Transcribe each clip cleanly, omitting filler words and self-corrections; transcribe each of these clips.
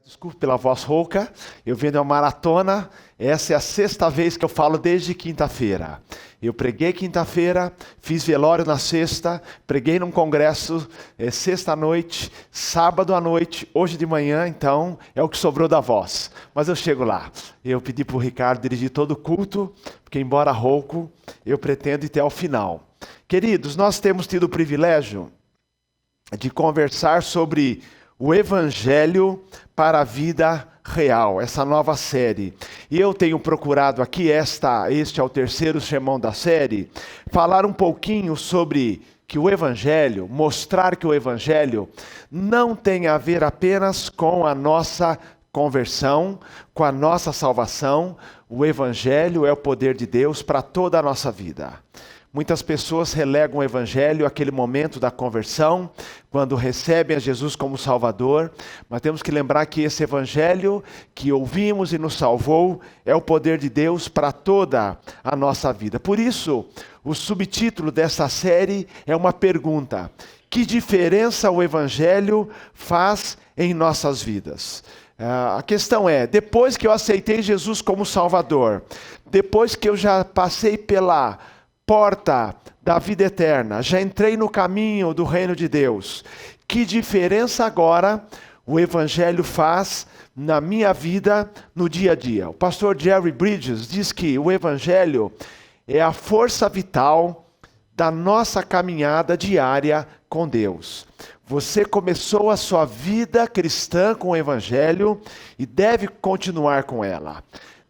Desculpe pela voz rouca, eu venho de uma maratona, essa é a sexta vez que eu falo desde quinta-feira. Eu preguei quinta-feira, fiz velório na sexta, preguei num congresso sexta à noite, sábado à noite, hoje de manhã, então é o que sobrou da voz. Mas eu chego lá. Eu pedi para o Ricardo dirigir todo o culto, porque embora rouco, eu pretendo ir até ao final. Queridos, nós temos tido o privilégio de conversar sobre o Evangelho para a vida real, essa nova série. E eu tenho procurado aqui, este é o terceiro sermão da série, falar um pouquinho sobre que o Evangelho, mostrar que o Evangelho não tem a ver apenas com a nossa conversão, com a nossa salvação. O Evangelho é o poder de Deus para toda a nossa vida. Muitas pessoas relegam o Evangelho àquele momento da conversão, quando recebem a Jesus como Salvador, mas temos que lembrar que esse Evangelho que ouvimos e nos salvou é o poder de Deus para toda a nossa vida. Por isso, o subtítulo dessa série é uma pergunta: que diferença o Evangelho faz em nossas vidas? A questão é, depois que eu aceitei Jesus como Salvador, depois que eu já passei pela porta da vida eterna, já entrei no caminho do reino de Deus, que diferença agora o Evangelho faz na minha vida, no dia a dia? O pastor Jerry Bridges diz que o Evangelho é a força vital da nossa caminhada diária com Deus. Você começou a sua vida cristã com o Evangelho e deve continuar com ela.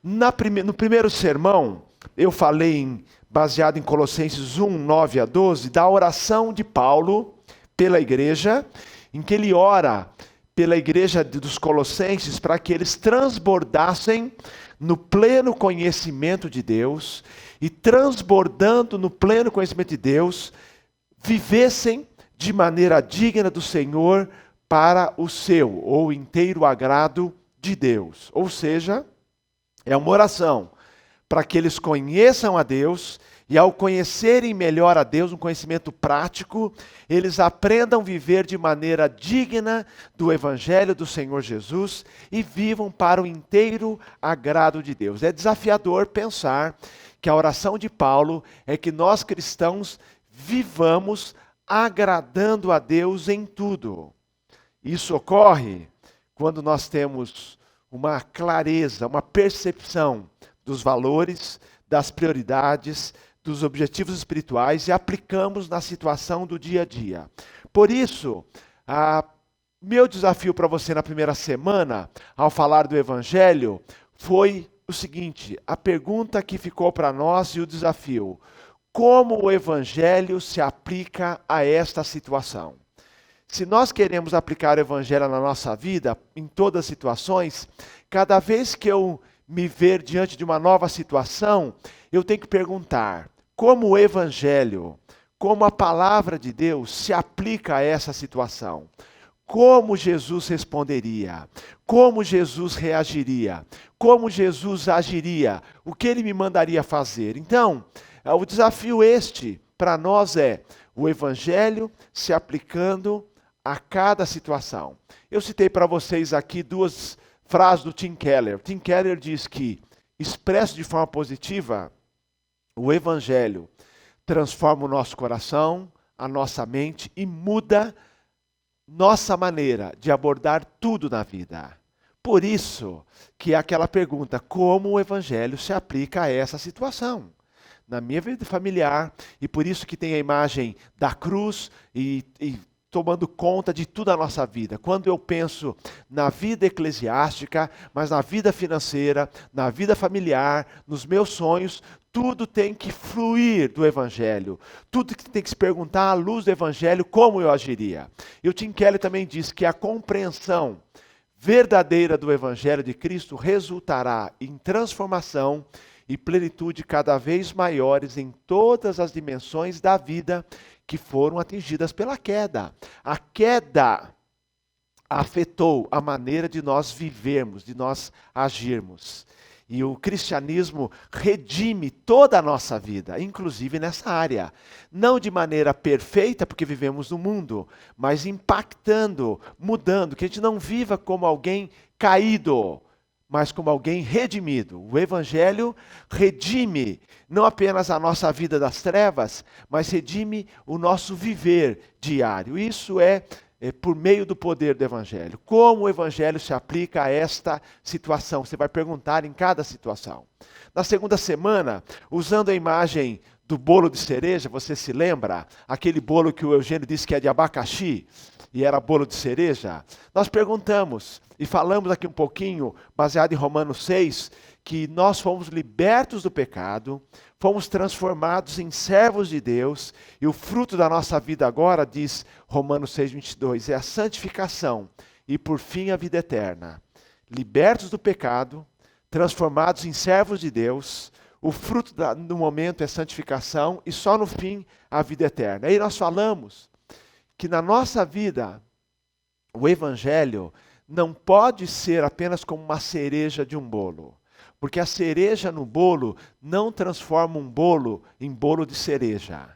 No primeiro sermão, eu falei baseado em Colossenses 1, 9 a 12, da oração de Paulo pela igreja, em que ele ora pela igreja dos Colossenses para que eles transbordassem no pleno conhecimento de Deus e, transbordando no pleno conhecimento de Deus, vivessem de maneira digna do Senhor para o seu ou inteiro agrado de Deus. Ou seja, é uma oração para que eles conheçam a Deus e, ao conhecerem melhor a Deus, um conhecimento prático, eles aprendam a viver de maneira digna do Evangelho do Senhor Jesus e vivam para o inteiro agrado de Deus. É desafiador pensar que a oração de Paulo é que nós cristãos vivamos agradando a Deus em tudo. Isso ocorre quando nós temos uma clareza, uma percepção dos valores, das prioridades, dos objetivos espirituais e aplicamos na situação do dia a dia. Por isso, meu desafio para você na primeira semana, ao falar do Evangelho, foi o seguinte: a pergunta que ficou para nós e o desafio: como o Evangelho se aplica a esta situação? Se nós queremos aplicar o Evangelho na nossa vida, em todas as situações, cada vez que eu me ver diante de uma nova situação, eu tenho que perguntar: como o Evangelho, como a palavra de Deus se aplica a essa situação? Como Jesus responderia? Como Jesus reagiria? Como Jesus agiria? O que ele me mandaria fazer? Então, o desafio para nós é o Evangelho se aplicando a cada situação. Eu citei para vocês aqui duas frases do Tim Keller. Tim Keller diz que, expresso de forma positiva, o Evangelho transforma o nosso coração, a nossa mente e muda nossa maneira de abordar tudo na vida. Por isso que é aquela pergunta: como o Evangelho se aplica a essa situação? Na minha vida familiar, e por isso que tem a imagem da cruz e tomando conta de toda a nossa vida. Quando eu penso na vida eclesiástica, mas na vida financeira, na vida familiar, nos meus sonhos, tudo tem que fluir do Evangelho. Tudo tem que se perguntar à luz do Evangelho como eu agiria. E o Tim Keller também diz que a compreensão verdadeira do Evangelho de Cristo resultará em transformação e plenitude cada vez maiores em todas as dimensões da vida que foram atingidas pela queda. A queda afetou a maneira de nós vivermos, de nós agirmos. E o cristianismo redime toda a nossa vida, inclusive nessa área. Não de maneira perfeita, porque vivemos no mundo, mas impactando, mudando, que a gente não viva como alguém caído, mas como alguém redimido. O Evangelho redime não apenas a nossa vida das trevas, mas redime o nosso viver diário. Isso é por meio do poder do Evangelho. Como o Evangelho se aplica a esta situação? Você vai perguntar em cada situação. Na segunda semana, usando a imagem do bolo de cereja, você se lembra? Aquele bolo que o Eugênio disse que é de abacaxi e era bolo de cereja? Nós perguntamos e falamos aqui um pouquinho, baseado em Romanos 6, que nós fomos libertos do pecado, fomos transformados em servos de Deus, e o fruto da nossa vida agora, diz Romanos 6:22, é a santificação e por fim a vida eterna. Libertos do pecado, transformados em servos de Deus, o fruto do momento é santificação e só no fim a vida eterna. Aí nós falamos que na nossa vida o Evangelho não pode ser apenas como uma cereja de um bolo. Porque a cereja no bolo não transforma um bolo em bolo de cereja.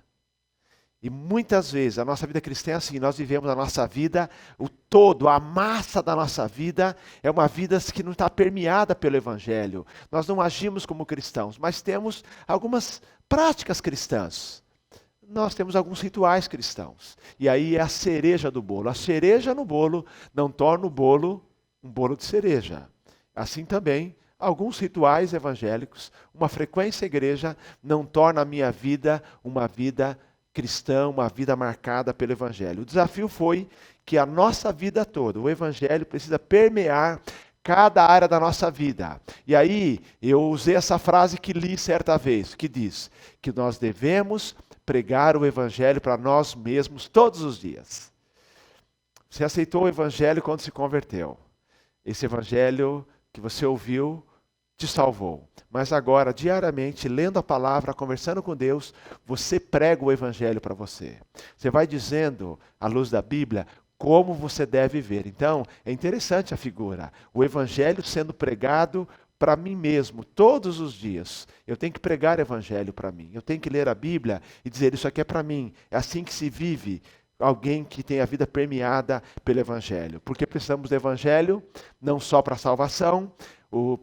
E muitas vezes a nossa vida cristã é assim, nós vivemos a nossa vida, o todo, a massa da nossa vida é uma vida que não está permeada pelo Evangelho. Nós não agimos como cristãos, mas temos algumas práticas cristãs. Nós temos alguns rituais cristãos. E aí é a cereja do bolo. A cereja no bolo não torna o bolo um bolo de cereja. Assim também, alguns rituais evangélicos, uma frequência à igreja, não torna a minha vida uma vida cristã, uma vida marcada pelo Evangelho. O desafio foi que a nossa vida toda, o Evangelho precisa permear cada área da nossa vida. E aí, eu usei essa frase que li certa vez, que diz que nós devemos pregar o Evangelho para nós mesmos todos os dias. Você aceitou o Evangelho quando se converteu. Esse Evangelho que você ouviu te salvou. Mas agora, diariamente, lendo a palavra, conversando com Deus, você prega o Evangelho para você. Você vai dizendo, à luz da Bíblia, como você deve viver. Então, é interessante a figura. O Evangelho sendo pregado para mim mesmo, todos os dias. Eu tenho que pregar o Evangelho para mim. Eu tenho que ler a Bíblia e dizer, isso aqui é para mim. É assim que se vive alguém que tem a vida permeada pelo Evangelho. Porque precisamos do Evangelho, não só para a salvação,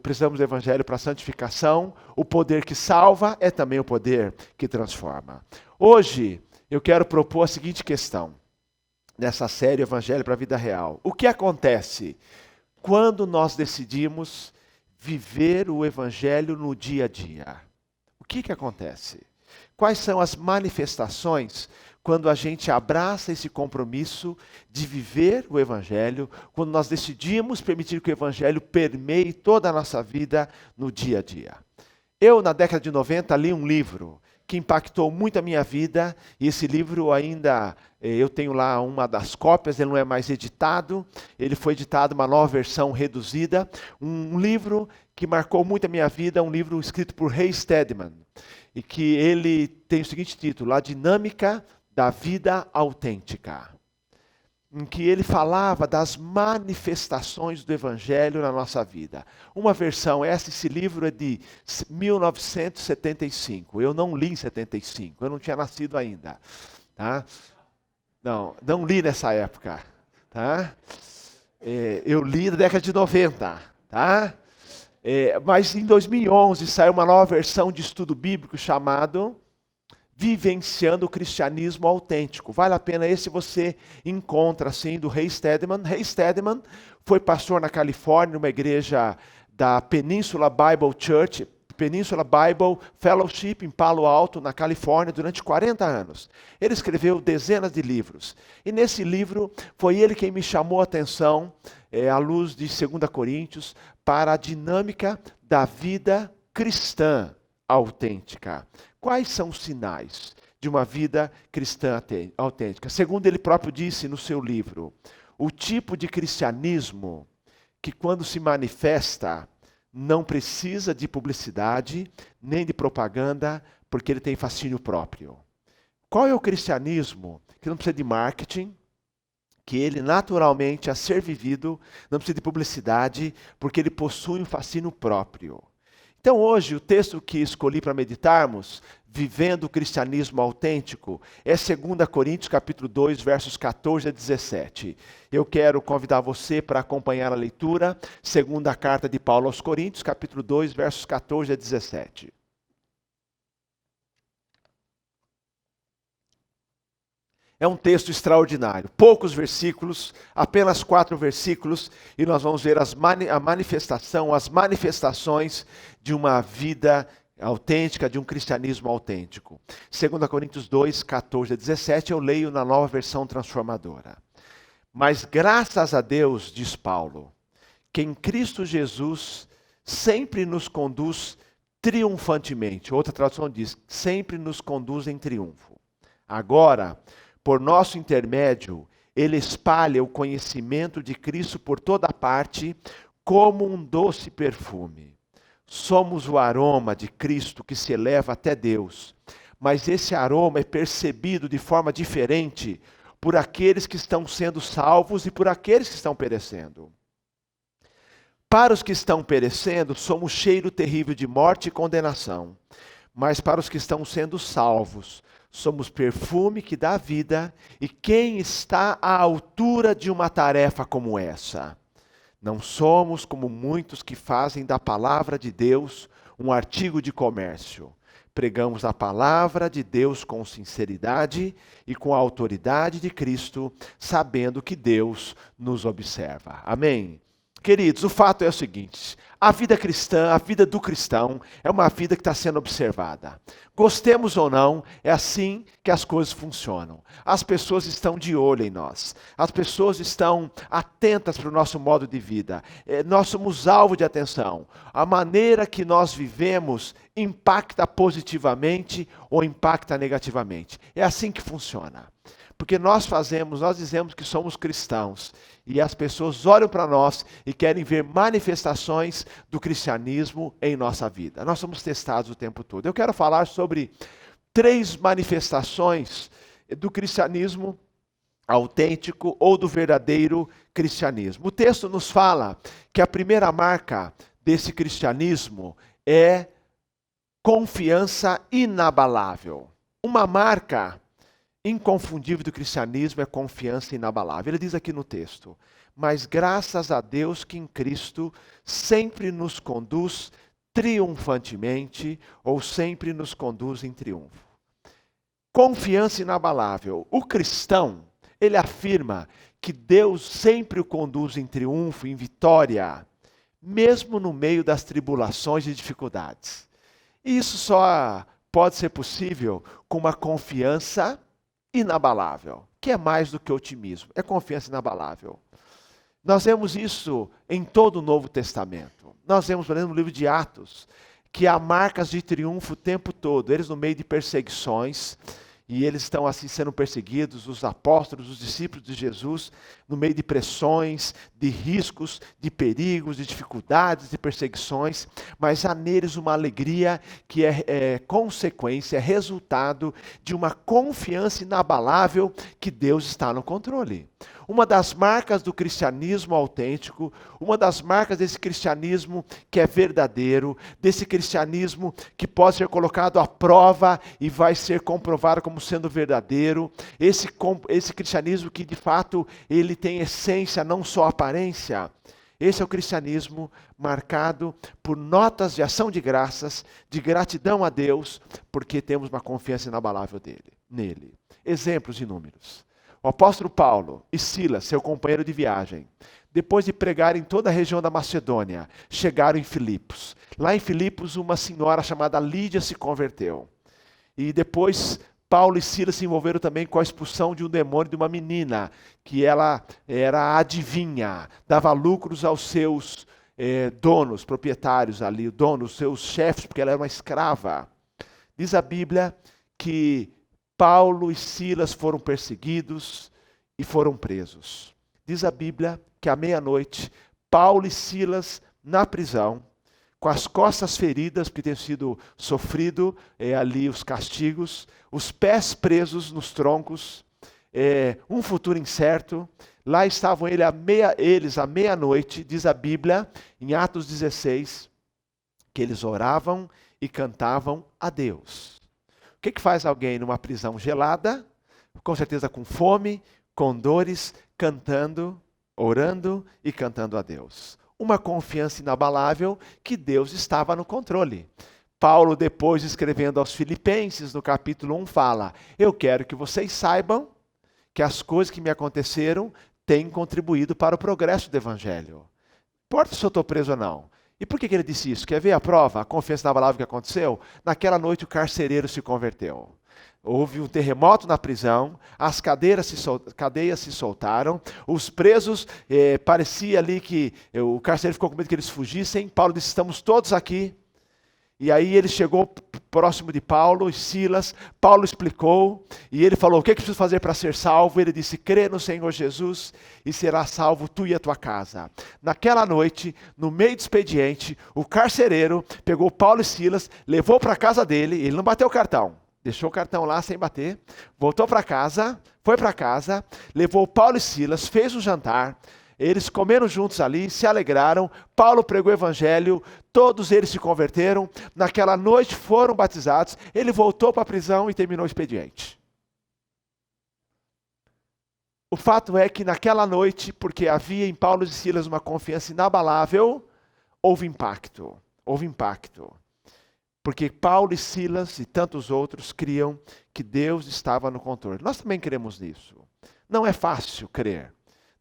precisamos do Evangelho para a santificação. O poder que salva é também o poder que transforma. Hoje, eu quero propor a seguinte questão, nessa série Evangelho para a Vida Real. O que acontece quando nós decidimos viver o Evangelho no dia a dia? O que acontece? Quais são as manifestações quando a gente abraça esse compromisso de viver o Evangelho, quando nós decidimos permitir que o Evangelho permeie toda a nossa vida no dia a dia? Eu, na década de 90, li um livro que impactou muito a minha vida, e esse livro ainda, eu tenho lá uma das cópias, ele não é mais editado, ele foi editado uma nova versão reduzida, um livro que marcou muito a minha vida, um livro escrito por Ray Stedman, e que ele tem o seguinte título, A Dinâmica da Vida Autêntica, em que ele falava das manifestações do Evangelho na nossa vida. Uma versão, esse livro é de 1975, eu não li em 75, eu não tinha nascido ainda. Tá? Não li nessa época. Tá? Eu li na década de 90. Tá? Mas em 2011 saiu uma nova versão de estudo bíblico chamado Vivenciando o Cristianismo Autêntico. Vale a pena, esse você encontra, assim, do Ray Stedman. Ray Stedman foi pastor na Califórnia, numa igreja da Peninsula Bible Church, Peninsula Bible Fellowship, em Palo Alto, na Califórnia, durante 40 anos. Ele escreveu dezenas de livros. E nesse livro, foi ele quem me chamou a atenção, à luz de 2 Coríntios, para a dinâmica da vida cristã autêntica. Quais são os sinais de uma vida cristã autêntica? Segundo ele próprio disse no seu livro, o tipo de cristianismo que, quando se manifesta, não precisa de publicidade nem de propaganda, porque ele tem fascínio próprio. Qual é o cristianismo que não precisa de marketing, que ele naturalmente, a ser vivido, não precisa de publicidade, porque ele possui um fascínio próprio? Então hoje o texto que escolhi para meditarmos, vivendo o cristianismo autêntico, é 2 Coríntios capítulo 2, versos 14 a 17. Eu quero convidar você para acompanhar a leitura, segunda carta de Paulo aos Coríntios, capítulo 2, versos 14 a 17. É um texto extraordinário, poucos versículos, apenas 4 versículos, e nós vamos ver as manifestações de uma vida autêntica, de um cristianismo autêntico. 2 Coríntios 2, 14 a 17, eu leio na Nova Versão Transformadora. Mas graças a Deus, diz Paulo, que em Cristo Jesus sempre nos conduz triunfantemente. Outra tradução diz, sempre nos conduz em triunfo. Agora, por nosso intermédio, ele espalha o conhecimento de Cristo por toda parte, como um doce perfume. Somos o aroma de Cristo que se eleva até Deus, mas esse aroma é percebido de forma diferente por aqueles que estão sendo salvos e por aqueles que estão perecendo. Para os que estão perecendo, somos cheiro terrível de morte e condenação, mas para os que estão sendo salvos, somos perfume que dá vida, e quem está à altura de uma tarefa como essa? Não somos como muitos que fazem da palavra de Deus um artigo de comércio. Pregamos a palavra de Deus com sinceridade e com a autoridade de Cristo, sabendo que Deus nos observa. Amém? Queridos, o fato é o seguinte, a vida cristã, a vida do cristão, é uma vida que está sendo observada. Gostemos ou não, é assim que as coisas funcionam. As pessoas estão de olho em nós, as pessoas estão atentas para o nosso modo de vida, nós somos alvo de atenção. A maneira que nós vivemos impacta positivamente ou impacta negativamente. É assim que funciona. Porque nós dizemos que somos cristãos, e as pessoas olham para nós e querem ver manifestações do cristianismo em nossa vida. Nós somos testados o tempo todo. Eu quero falar sobre 3 manifestações do cristianismo autêntico ou do verdadeiro cristianismo. O texto nos fala que a primeira marca desse cristianismo é confiança inabalável. Uma marca inconfundível do cristianismo é confiança inabalável. Ele diz aqui no texto, mas graças a Deus que em Cristo sempre nos conduz triunfantemente, ou sempre nos conduz em triunfo. Confiança inabalável. O cristão, ele afirma que Deus sempre o conduz em triunfo, em vitória, mesmo no meio das tribulações e dificuldades. E isso só pode ser possível com uma confiança inabalável, que é mais do que otimismo, é confiança inabalável. Nós vemos isso em todo o Novo Testamento. Nós vemos, por exemplo, no livro de Atos, que há marcas de triunfo o tempo todo, eles no meio de perseguições, e eles estão assim sendo perseguidos, os apóstolos, os discípulos de Jesus, no meio de pressões, de riscos, de perigos, de dificuldades, de perseguições, mas há neles uma alegria que é consequência, é resultado de uma confiança inabalável que Deus está no controle. Uma das marcas do cristianismo autêntico, uma das marcas desse cristianismo que é verdadeiro, desse cristianismo que pode ser colocado à prova e vai ser comprovado como sendo verdadeiro, esse cristianismo que de fato ele tem essência, não só aparência. Esse é o cristianismo marcado por notas de ação de graças, de gratidão a Deus, porque temos uma confiança inabalável nele. Exemplos inúmeros. O apóstolo Paulo e Silas, seu companheiro de viagem, depois de pregar em toda a região da Macedônia, chegaram em Filipos. Lá em Filipos, uma senhora chamada Lídia se converteu. E depois, Paulo e Silas se envolveram também com a expulsão de um demônio de uma menina, que ela era adivinha, dava lucros aos seus donos, proprietários ali, donos, seus chefes, porque ela era uma escrava. Diz a Bíblia que Paulo e Silas foram perseguidos e foram presos. Diz a Bíblia que à meia-noite, Paulo e Silas na prisão, com as costas feridas, porque tinham sido sofrido ali os castigos, os pés presos nos troncos, um futuro incerto. Lá estavam eles à meia-noite, diz a Bíblia, em Atos 16, que eles oravam e cantavam a Deus. O que faz alguém numa prisão gelada, com certeza com fome, com dores, cantando, orando e cantando a Deus? Uma confiança inabalável que Deus estava no controle. Paulo, depois escrevendo aos Filipenses, no capítulo 1, fala: eu quero que vocês saibam que as coisas que me aconteceram têm contribuído para o progresso do Evangelho. Não importa se eu estou preso ou não. E por que ele disse isso? Quer ver a prova, a confiança inabalável que aconteceu? Naquela noite o carcereiro se converteu. Houve um terremoto na prisão, as cadeias se soltaram, os presos, parecia ali que o carcereiro ficou com medo que eles fugissem. Paulo disse: estamos todos aqui. E aí ele chegou próximo de Paulo e Silas, Paulo explicou, e ele falou: o que é que preciso fazer para ser salvo? Ele disse: crê no Senhor Jesus e serás salvo tu e a tua casa. Naquela noite, no meio do expediente, o carcereiro pegou Paulo e Silas, levou para a casa dele, ele não bateu o cartão, deixou o cartão lá sem bater, voltou para casa, foi para casa, levou Paulo e Silas, fez um jantar. Eles comeram juntos ali, se alegraram, Paulo pregou o evangelho, todos eles se converteram, naquela noite foram batizados, ele voltou para a prisão e terminou o expediente. O fato é que naquela noite, porque havia em Paulo e Silas uma confiança inabalável, houve impacto. Porque Paulo e Silas e tantos outros criam que Deus estava no controle. Nós também cremos nisso. Não é fácil crer.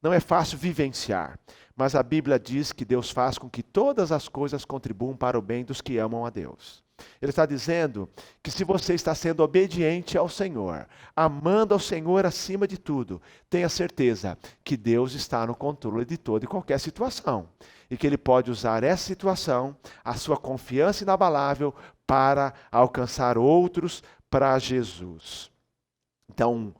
Não é fácil vivenciar, mas a Bíblia diz que Deus faz com que todas as coisas contribuam para o bem dos que amam a Deus. Ele está dizendo que se você está sendo obediente ao Senhor, amando ao Senhor acima de tudo, tenha certeza que Deus está no controle de toda e qualquer situação. E que Ele pode usar essa situação, a sua confiança inabalável, para alcançar outros para Jesus. Então,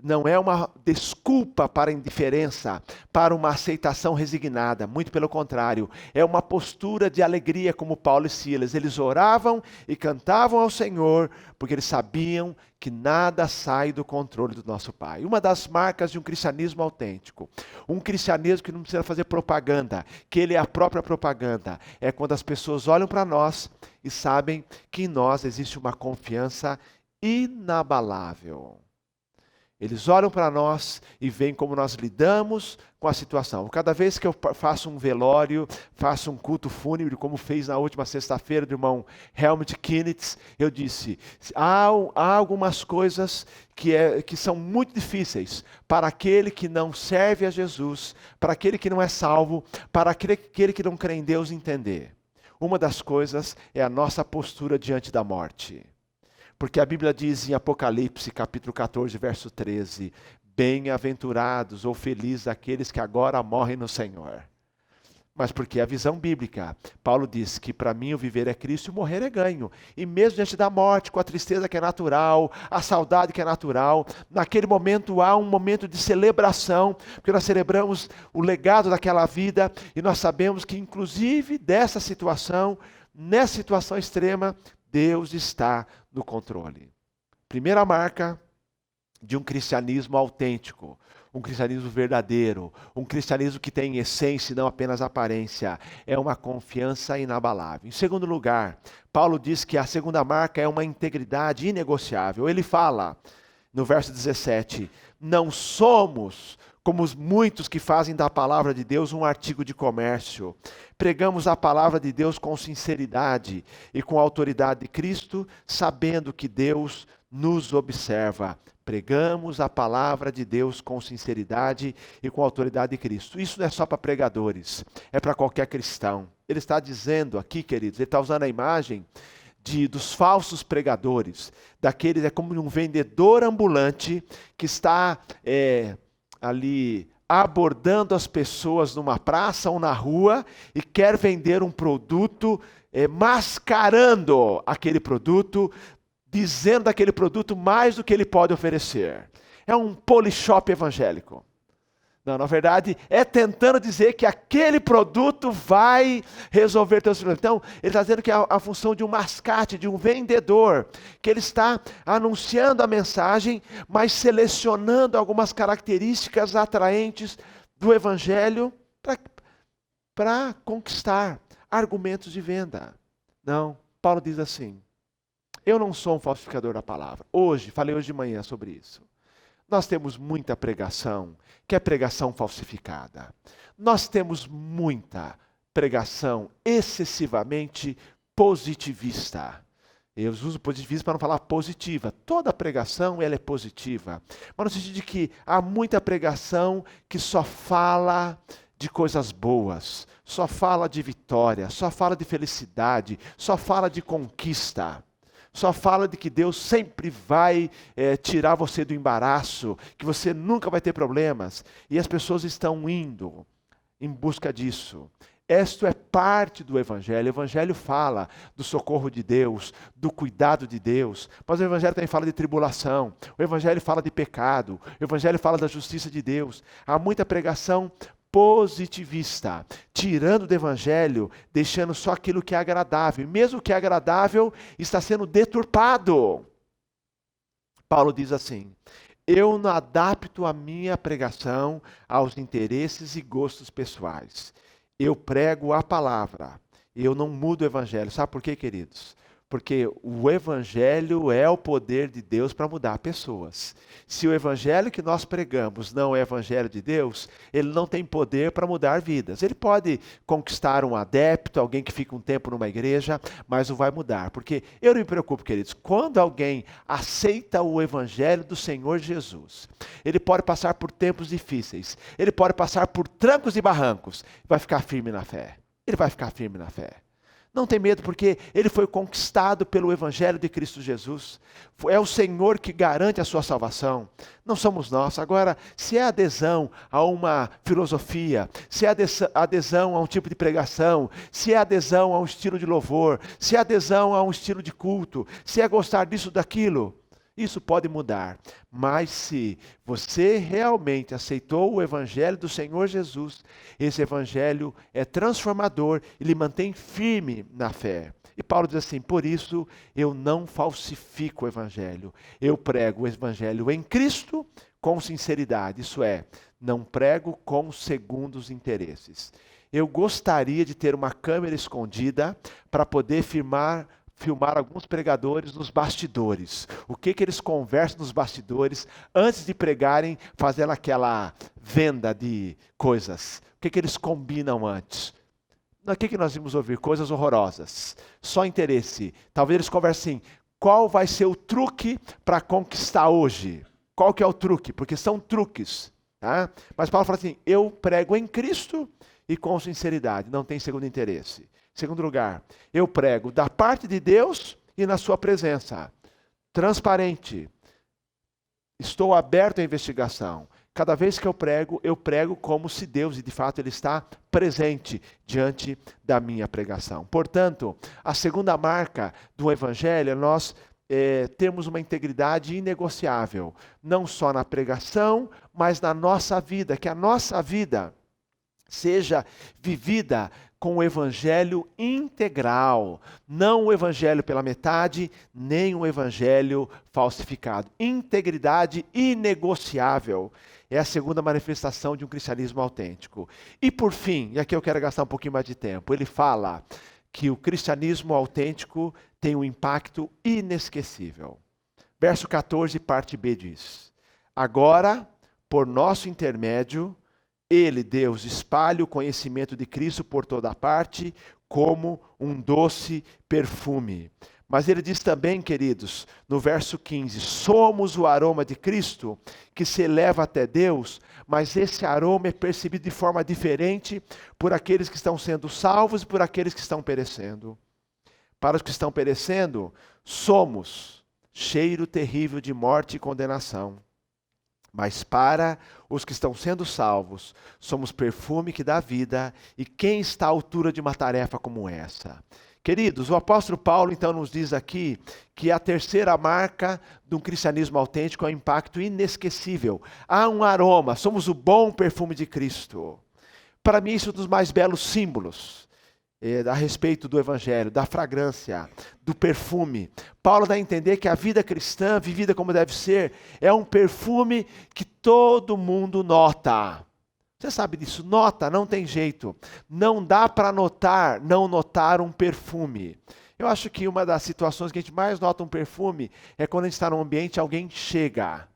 não é uma desculpa para a indiferença, para uma aceitação resignada, muito pelo contrário, é uma postura de alegria como Paulo e Silas. Eles oravam e cantavam ao Senhor, porque eles sabiam que nada sai do controle do nosso Pai. Uma das marcas de um cristianismo autêntico, um cristianismo que não precisa fazer propaganda, que ele é a própria propaganda, é quando as pessoas olham para nós e sabem que em nós existe uma confiança inabalável. Eles olham para nós e veem como nós lidamos com a situação. Cada vez que eu faço um velório, faço um culto fúnebre, como fez na última sexta-feira do irmão Helmut Kinnitz, eu disse: há algumas coisas que são muito difíceis para aquele que não serve a Jesus, para aquele que não é salvo, para aquele que não crê em Deus entender. Uma das coisas é a nossa postura diante da morte. Porque a Bíblia diz em Apocalipse, capítulo 14, verso 13, bem-aventurados ou felizes aqueles que agora morrem no Senhor. Mas porque a visão bíblica, Paulo diz que para mim o viver é Cristo e o morrer é ganho. E mesmo diante da morte, com a tristeza que é natural, a saudade que é natural, naquele momento há um momento de celebração, porque nós celebramos o legado daquela vida e nós sabemos que inclusive dessa situação, nessa situação extrema, Deus está no controle. Primeira marca de um cristianismo autêntico, um cristianismo verdadeiro, um cristianismo que tem essência e não apenas aparência, é uma confiança inabalável. Em segundo lugar, Paulo diz que a segunda marca é uma integridade inegociável. Ele fala, no verso 17, não somos como os muitos que fazem da palavra de Deus um artigo de comércio. Pregamos a palavra de Deus com sinceridade e com a autoridade de Cristo, sabendo que Deus nos observa. Pregamos a palavra de Deus com sinceridade e com a autoridade de Cristo. Isso não é só para pregadores, é para qualquer cristão. Ele está dizendo aqui, queridos, ele está usando a imagem dos falsos pregadores, daqueles, é como um vendedor ambulante que está ali abordando as pessoas numa praça ou na rua e quer vender um produto, mascarando aquele produto, dizendo daquele produto mais do que ele pode oferecer. É um polishop evangélico. Não, na verdade, é tentando dizer que aquele produto vai resolver teus problemas. Então, ele está dizendo que é a função de um mascate, de um vendedor, que ele está anunciando a mensagem, mas selecionando algumas características atraentes do evangelho para conquistar argumentos de venda. Não, Paulo diz assim, eu não sou um falsificador da palavra. Falei hoje de manhã sobre isso. Nós temos muita pregação, que é pregação falsificada. Nós temos muita pregação excessivamente positivista. Eu uso positivismo para não falar positiva. Toda pregação ela é positiva. Mas no sentido de que há muita pregação que só fala de coisas boas, só fala de vitória, só fala de felicidade, só fala de conquista. Só fala de que Deus sempre vai tirar você do embaraço, que você nunca vai ter problemas. E as pessoas estão indo em busca disso. Isto é parte do Evangelho. O Evangelho fala do socorro de Deus, do cuidado de Deus. Mas o Evangelho também fala de tribulação. O Evangelho fala de pecado. O Evangelho fala da justiça de Deus. Há muita pregação positivista, tirando do Evangelho, deixando só aquilo que é agradável. E mesmo o que é agradável está sendo deturpado. Paulo diz assim, eu não adapto a minha pregação aos interesses e gostos pessoais. Eu prego a palavra, eu não mudo o Evangelho. Sabe por quê, queridos? Porque o Evangelho é o poder de Deus para mudar pessoas. Se o Evangelho que nós pregamos não é o Evangelho de Deus, ele não tem poder para mudar vidas. Ele pode conquistar um adepto, alguém que fica um tempo numa igreja, mas não vai mudar. Porque eu não me preocupo, queridos, quando alguém aceita o Evangelho do Senhor Jesus, ele pode passar por tempos difíceis, ele pode passar por trancos e barrancos, vai ficar firme na fé. Ele vai ficar firme na fé. Não tem medo, porque ele foi conquistado pelo Evangelho de Cristo Jesus. É o Senhor que garante a sua salvação. Não somos nós. Agora, se é adesão a uma filosofia, se é adesão a um tipo de pregação, se é adesão a um estilo de louvor, se é adesão a um estilo de culto, se é gostar disso, daquilo, isso pode mudar. Mas se você realmente aceitou o Evangelho do Senhor Jesus, esse Evangelho é transformador e lhe mantém firme na fé. E Paulo diz assim, por isso eu não falsifico o Evangelho. Eu prego o Evangelho em Cristo com sinceridade. Isso é, não prego com segundos interesses. Eu gostaria de ter uma câmera escondida para poder filmar alguns pregadores nos bastidores. O que eles conversam nos bastidores antes de pregarem, fazendo aquela venda de coisas. O que eles combinam antes. O que nós vamos ouvir? Coisas horrorosas. Só interesse. Talvez eles conversem, qual vai ser o truque para conquistar hoje? Qual que é o truque? Porque são truques. Tá? Mas Paulo fala assim, eu prego em Cristo e com sinceridade, não tem segundo interesse. Segundo lugar, eu prego da parte de Deus e na sua presença. Transparente. Estou aberto à investigação. Cada vez que eu prego como se Deus, e de fato Ele está presente diante da minha pregação. Portanto, a segunda marca do Evangelho é nós temos uma integridade inegociável. Não só na pregação, mas na nossa vida. Que a nossa vida seja vivida com o Evangelho integral, não o Evangelho pela metade, nem o Evangelho falsificado. Integridade inegociável é a segunda manifestação de um cristianismo autêntico. E por fim, e aqui eu quero gastar um pouquinho mais de tempo, ele fala que o cristianismo autêntico tem um impacto inesquecível. Verso 14, parte B diz, agora, por nosso intermédio, Ele, Deus, espalha o conhecimento de Cristo por toda parte, como um doce perfume. Mas ele diz também, queridos, no verso 15, somos o aroma de Cristo que se eleva até Deus, mas esse aroma é percebido de forma diferente por aqueles que estão sendo salvos e por aqueles que estão perecendo. Para os que estão perecendo, somos cheiro terrível de morte e condenação. Mas para os que estão sendo salvos, somos perfume que dá vida, e quem está à altura de uma tarefa como essa? Queridos, o apóstolo Paulo então nos diz aqui que a terceira marca de um cristianismo autêntico é o impacto inesquecível. Há um aroma, somos o bom perfume de Cristo. Para mim isso é um dos mais belos símbolos a respeito do Evangelho, da fragrância, do perfume. Paulo dá a entender que a vida cristã, vivida como deve ser, é um perfume que todo mundo nota. Você sabe disso, nota, não tem jeito. Não dá para não notar um perfume. Eu acho que uma das situações que a gente mais nota um perfume é quando a gente está num ambiente e alguém chega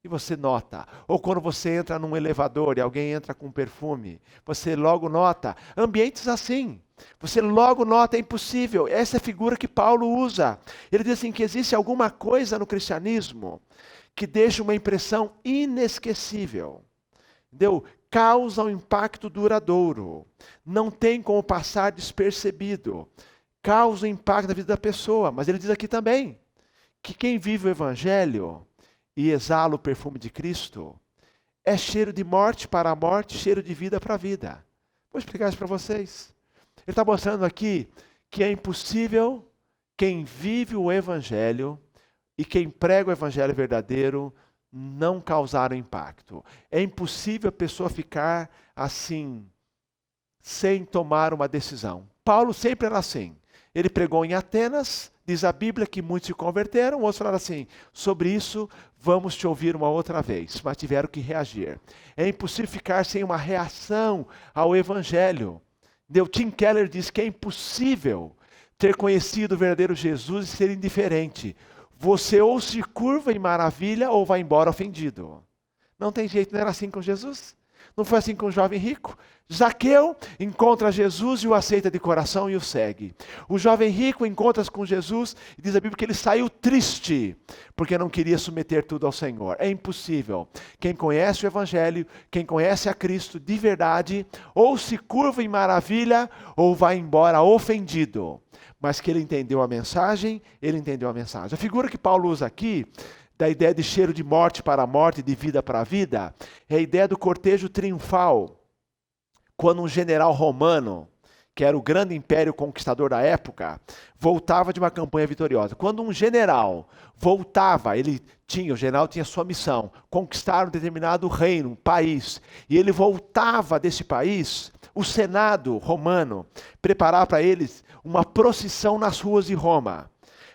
e você nota. Ou quando você entra num elevador e alguém entra com perfume, você logo nota. Ambientes assim, você logo nota, é impossível. Essa é a figura que Paulo usa. Ele diz assim que existe alguma coisa no cristianismo que deixa uma impressão inesquecível. Entendeu? Causa um impacto duradouro. Não tem como passar despercebido. Causa um impacto na vida da pessoa. Mas ele diz aqui também que quem vive o Evangelho e exala o perfume de Cristo é cheiro de morte para a morte, cheiro de vida para a vida. Vou explicar isso para vocês. Ele está mostrando aqui que é impossível quem vive o Evangelho e quem prega o Evangelho verdadeiro não causar um impacto. É impossível a pessoa ficar assim, sem tomar uma decisão. Paulo sempre era assim. Ele pregou em Atenas, diz a Bíblia que muitos se converteram, outros falaram assim, sobre isso vamos te ouvir uma outra vez, mas tiveram que reagir. É impossível ficar sem uma reação ao Evangelho. Tim Keller diz que é impossível ter conhecido o verdadeiro Jesus e ser indiferente. Você ou se curva em maravilha ou vai embora ofendido. Não tem jeito, não era assim com Jesus? Não foi assim com o jovem rico? Zaqueu encontra Jesus e o aceita de coração e o segue. O jovem rico encontra-se com Jesus e diz a Bíblia que ele saiu triste, porque não queria submeter tudo ao Senhor. É impossível. Quem conhece o Evangelho, quem conhece a Cristo de verdade, ou se curva em maravilha, ou vai embora ofendido. Mas que ele entendeu a mensagem, ele entendeu a mensagem. A figura que Paulo usa aqui, da ideia de cheiro de morte para a morte, de vida para a vida, é a ideia do cortejo triunfal. Quando um general romano, que era o grande império conquistador da época, voltava de uma campanha vitoriosa. Quando um general voltava, o general tinha sua missão, conquistar um determinado reino, um país, e ele voltava desse país, o Senado romano preparava para eles uma procissão nas ruas de Roma,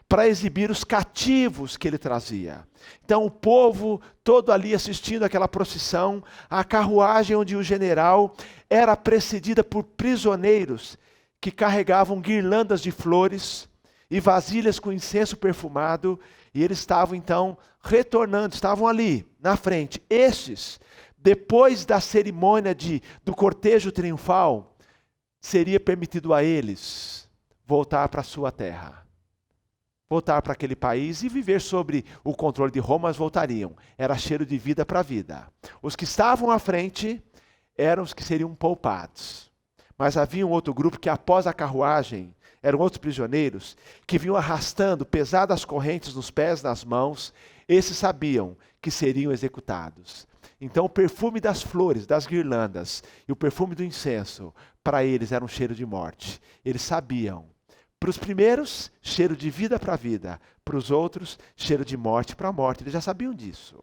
para exibir os cativos que ele trazia. Então o povo todo ali assistindo aquela procissão, a carruagem onde o general era precedida por prisioneiros que carregavam guirlandas de flores e vasilhas com incenso perfumado, e eles estavam então retornando, estavam ali na frente. Estes, depois da cerimônia do cortejo triunfal, seria permitido a eles voltar para a sua terra. Voltar para aquele país e viver sob o controle de Roma, mas voltariam. Era cheiro de vida para vida. Os que estavam à frente eram os que seriam poupados. Mas havia um outro grupo que após a carruagem, eram outros prisioneiros, que vinham arrastando pesadas correntes nos pés e nas mãos. Esses sabiam que seriam executados. Então o perfume das flores, das guirlandas e o perfume do incenso, para eles era um cheiro de morte. Eles sabiam. Para os primeiros, cheiro de vida para a vida. Para os outros, cheiro de morte para a morte. Eles já sabiam disso.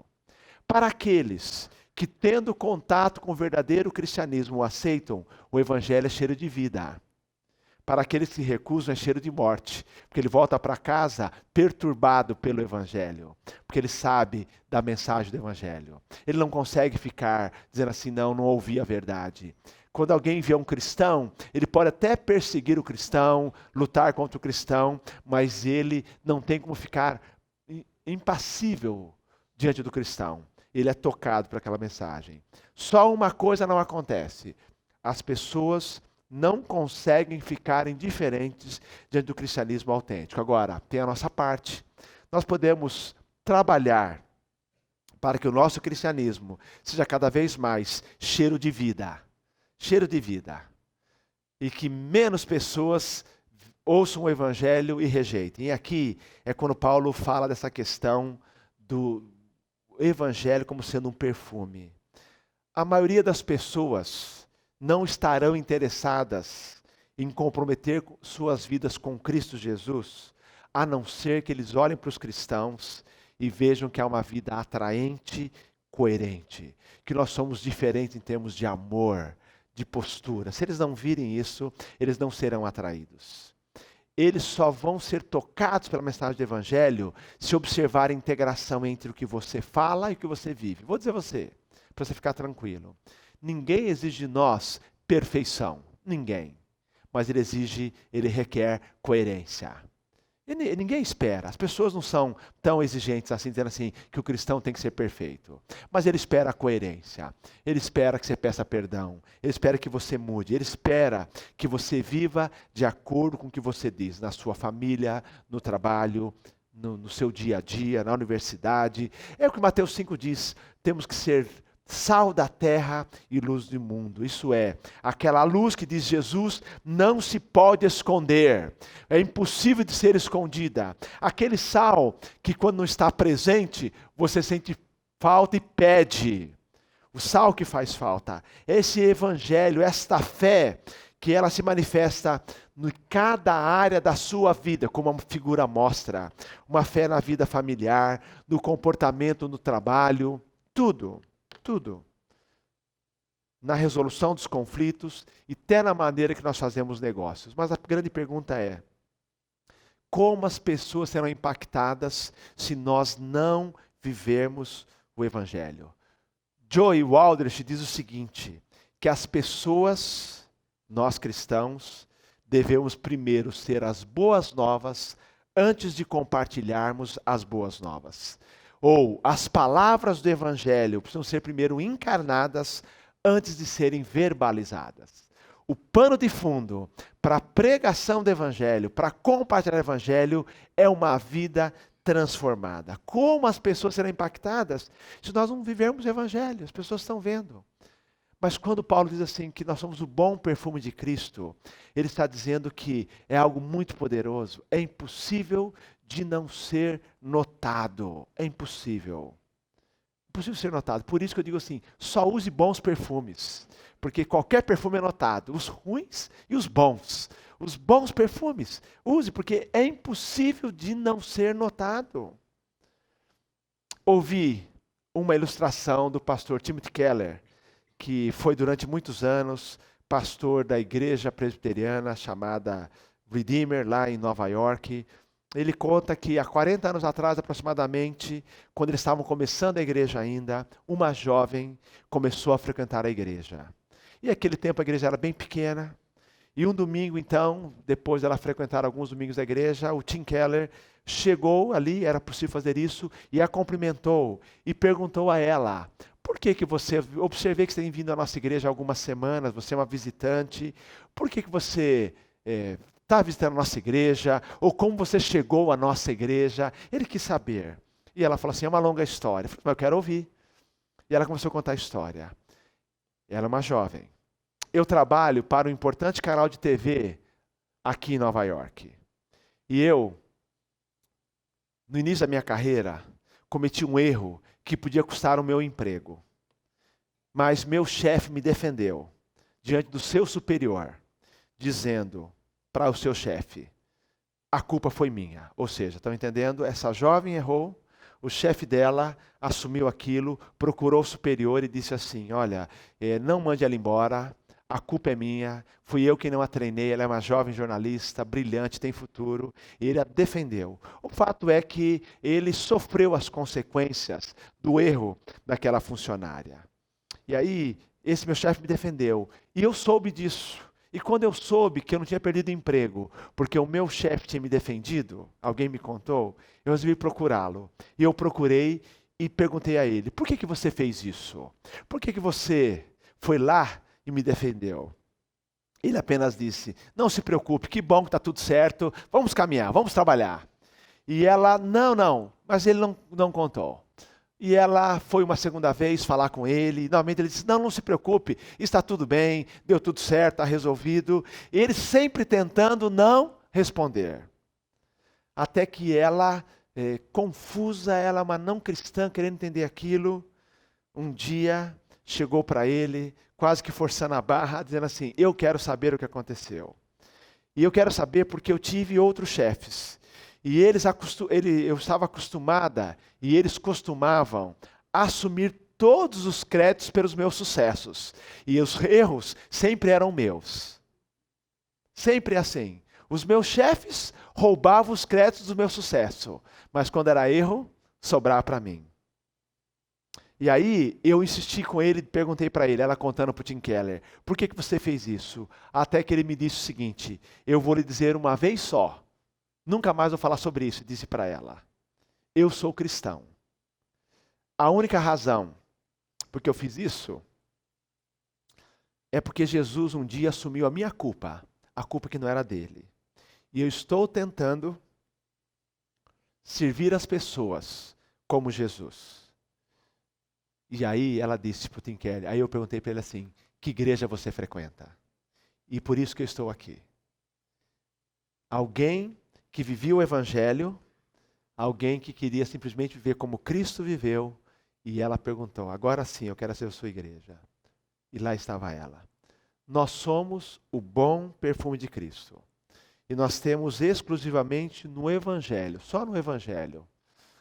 Para aqueles que, tendo contato com o verdadeiro cristianismo, aceitam, o evangelho é cheiro de vida. Para aqueles que se recusam, é cheiro de morte. Porque ele volta para casa perturbado pelo evangelho. Porque ele sabe da mensagem do evangelho. Ele não consegue ficar dizendo assim, não ouvi a verdade. Quando alguém vê um cristão, ele pode até perseguir o cristão, lutar contra o cristão, mas ele não tem como ficar impassível diante do cristão. Ele é tocado por aquela mensagem. Só uma coisa não acontece. As pessoas não conseguem ficar indiferentes diante do cristianismo autêntico. Agora, tem a nossa parte. Nós podemos trabalhar para que o nosso cristianismo seja cada vez mais cheiro de vida. Cheiro de vida. E que menos pessoas ouçam o evangelho e rejeitem. E aqui é quando Paulo fala dessa questão do evangelho como sendo um perfume. A maioria das pessoas não estarão interessadas em comprometer suas vidas com Cristo Jesus, a não ser que eles olhem para os cristãos e vejam que há uma vida atraente, coerente, que nós somos diferentes em termos de amor, de postura. Se eles não virem isso, eles não serão atraídos. Eles só vão ser tocados pela mensagem do evangelho se observarem a integração entre o que você fala e o que você vive. Vou dizer para você ficar tranquilo. Ninguém exige de nós perfeição. Ninguém. mas ele requer coerência. E ninguém espera, as pessoas não são tão exigentes assim, dizendo assim, que o cristão tem que ser perfeito. Mas ele espera a coerência, ele espera que você peça perdão, ele espera que você mude, ele espera que você viva de acordo com o que você diz, na sua família, no trabalho, no seu dia a dia, na universidade. É o que Mateus 5 diz, temos que ser sal da terra e luz do mundo. Isso é, aquela luz que diz Jesus não se pode esconder, é impossível de ser escondida. Aquele sal que quando não está presente, você sente falta e pede. O sal que faz falta. Esse evangelho, esta fé, que ela se manifesta em cada área da sua vida, como uma figura mostra. Uma fé na vida familiar, no comportamento no trabalho, tudo. Na resolução dos conflitos e até na maneira que nós fazemos negócios. Mas a grande pergunta é, como as pessoas serão impactadas se nós não vivermos o Evangelho? Joy Waldrich diz o seguinte, que as pessoas, nós cristãos, devemos primeiro ser as boas novas antes de compartilharmos as boas novas. Ou as palavras do Evangelho precisam ser primeiro encarnadas antes de serem verbalizadas. O pano de fundo para a pregação do Evangelho, para compartilhar o Evangelho, é uma vida transformada. Como as pessoas serão impactadas se nós não vivermos o Evangelho? As pessoas estão vendo. Mas quando Paulo diz assim que nós somos o bom perfume de Cristo, ele está dizendo que é algo muito poderoso, é impossível de não ser notado, é impossível. Impossível ser notado, por isso que eu digo assim, só use bons perfumes, porque qualquer perfume é notado, os ruins e os bons. Os bons perfumes, use, porque é impossível de não ser notado. Ouvi uma ilustração do pastor Timothy Keller, que foi durante muitos anos pastor da igreja presbiteriana chamada Redeemer, lá em Nova York. Ele conta que há 40 anos atrás, aproximadamente, quando eles estavam começando a igreja ainda, uma jovem começou a frequentar a igreja. E naquele tempo a igreja era bem pequena. E um domingo, então, depois dela frequentar alguns domingos da igreja, o Tim Keller chegou ali, era possível fazer isso, e a cumprimentou e perguntou a ela, por que você, observei que você tem vindo à nossa igreja há algumas semanas, você é uma visitante, por que você está visitando a nossa igreja, ou como você chegou à nossa igreja? Ele quis saber. E ela falou assim, é uma longa história. Eu falei, mas eu quero ouvir. E ela começou a contar a história. Ela é uma jovem. Eu trabalho para um importante canal de TV aqui em Nova York. E eu, no início da minha carreira, cometi um erro que podia custar o meu emprego. Mas meu chefe me defendeu diante do seu superior, dizendo para o seu chefe, a culpa foi minha. Ou seja, estão entendendo? Essa jovem errou, o chefe dela assumiu aquilo, procurou o superior e disse assim, olha, não mande ela embora, a culpa é minha, fui eu quem não a treinei, ela é uma jovem jornalista, brilhante, tem futuro, e ele a defendeu. O fato é que ele sofreu as consequências do erro daquela funcionária. E aí, esse meu chefe me defendeu, e eu soube disso. E quando eu soube que eu não tinha perdido o emprego, porque o meu chefe tinha me defendido, alguém me contou, eu resolvi procurá-lo. E eu procurei e perguntei a ele, por que você fez isso? Por que você foi lá e me defendeu? Ele apenas disse, não se preocupe, que bom que está tudo certo, vamos caminhar, vamos trabalhar. E ela, não, mas ele não contou. E ela foi uma segunda vez falar com ele, novamente ele disse, não se preocupe, está tudo bem, deu tudo certo, está resolvido. E ele sempre tentando não responder. Até que ela, confusa, ela uma não cristã, querendo entender aquilo, um dia chegou para ele, quase que forçando a barra, dizendo assim, eu quero saber o que aconteceu. E eu quero saber porque eu tive outros chefes. E eu estava acostumada, e eles costumavam assumir todos os créditos pelos meus sucessos. E os erros sempre eram meus. Sempre assim. Os meus chefes roubavam os créditos do meu sucesso. Mas quando era erro, sobrava para mim. E aí eu insisti com ele, perguntei para ele, ela contando para o Tim Keller, por que você fez isso? Até que ele me disse o seguinte, eu vou lhe dizer uma vez só, nunca mais vou falar sobre isso, disse para ela, eu sou cristão. A única razão porque eu fiz isso é porque Jesus um dia assumiu a minha culpa, a culpa que não era dele. E eu estou tentando servir as pessoas como Jesus. E aí ela disse para o Tim Keller, aí eu perguntei para ele assim, que igreja você frequenta? E por isso que eu estou aqui. Alguém que vivia o Evangelho, alguém que queria simplesmente viver como Cristo viveu, e ela perguntou, agora sim eu quero ser a sua igreja. E lá estava ela. Nós somos o bom perfume de Cristo. E nós temos exclusivamente no Evangelho, só no Evangelho,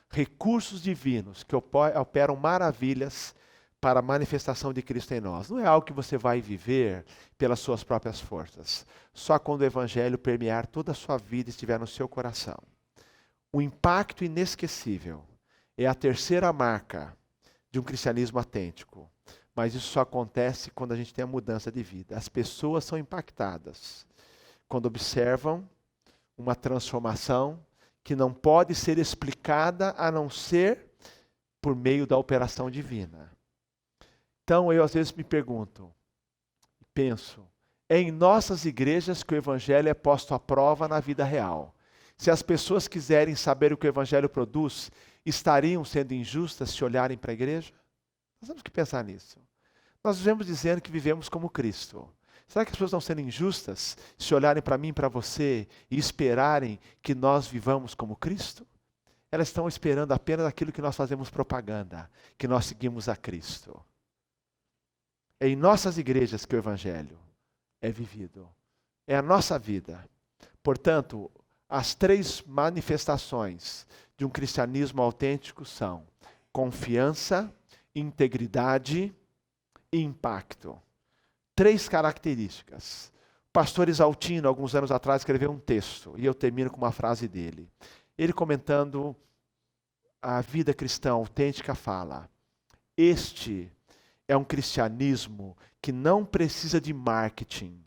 recursos divinos que operam maravilhas para a manifestação de Cristo em nós. Não é algo que você vai viver pelas suas próprias forças. Só quando o Evangelho permear toda a sua vida e estiver no seu coração. O impacto inesquecível é a terceira marca de um cristianismo autêntico. Mas isso só acontece quando a gente tem a mudança de vida. As pessoas são impactadas quando observam uma transformação que não pode ser explicada a não ser por meio da operação divina. Então eu às vezes me pergunto, penso, é em nossas igrejas que o Evangelho é posto à prova na vida real. Se as pessoas quiserem saber o que o Evangelho produz, estariam sendo injustas se olharem para a igreja? Nós temos que pensar nisso. Nós vivemos dizendo que vivemos como Cristo. Será que as pessoas estão sendo injustas se olharem para mim e para você e esperarem que nós vivamos como Cristo? Elas estão esperando apenas aquilo que nós fazemos propaganda, que nós seguimos a Cristo. É em nossas igrejas que o Evangelho é vivido. É a nossa vida. Portanto, as três manifestações de um cristianismo autêntico são confiança, integridade e impacto. Três características. O pastor Exaltino, alguns anos atrás, escreveu um texto, e eu termino com uma frase dele. Ele comentando a vida cristã autêntica fala, este é um cristianismo que não precisa de marketing.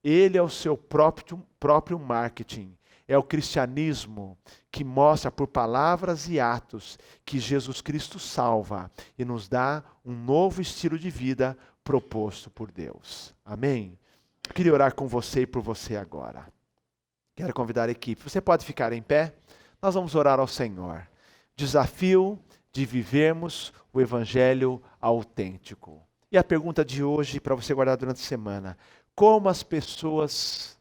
Ele é o seu próprio marketing. É o cristianismo que mostra por palavras e atos que Jesus Cristo salva e nos dá um novo estilo de vida proposto por Deus. Amém? Eu queria orar com você e por você agora. Quero convidar a equipe. Você pode ficar em pé? Nós vamos orar ao Senhor. Desafio de vivermos o Evangelho autêntico. E a pergunta de hoje, para você guardar durante a semana. Como as pessoas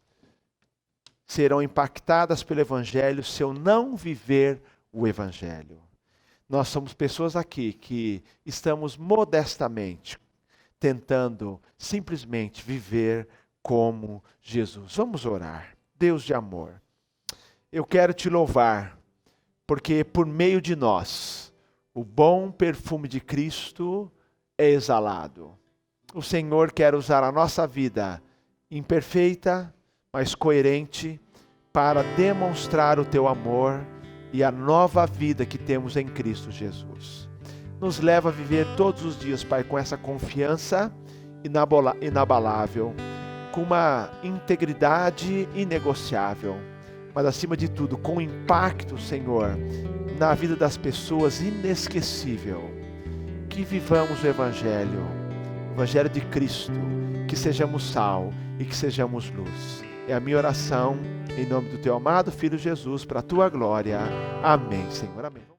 serão impactadas pelo Evangelho se eu não viver o Evangelho? Nós somos pessoas aqui que estamos modestamente tentando simplesmente viver como Jesus. Vamos orar. Deus de amor, eu quero te louvar, porque por meio de nós, o bom perfume de Cristo é exalado. O Senhor quer usar a nossa vida imperfeita, mas coerente, para demonstrar o teu amor e a nova vida que temos em Cristo Jesus. Nos leva a viver todos os dias, Pai, com essa confiança inabalável, com uma integridade inegociável, mas acima de tudo, com impacto, Senhor, na vida das pessoas inesquecível. Que vivamos o Evangelho de Cristo, que sejamos sal e que sejamos luz. É a minha oração, em nome do teu amado Filho Jesus, para a tua glória. Amém, Senhor. Amém.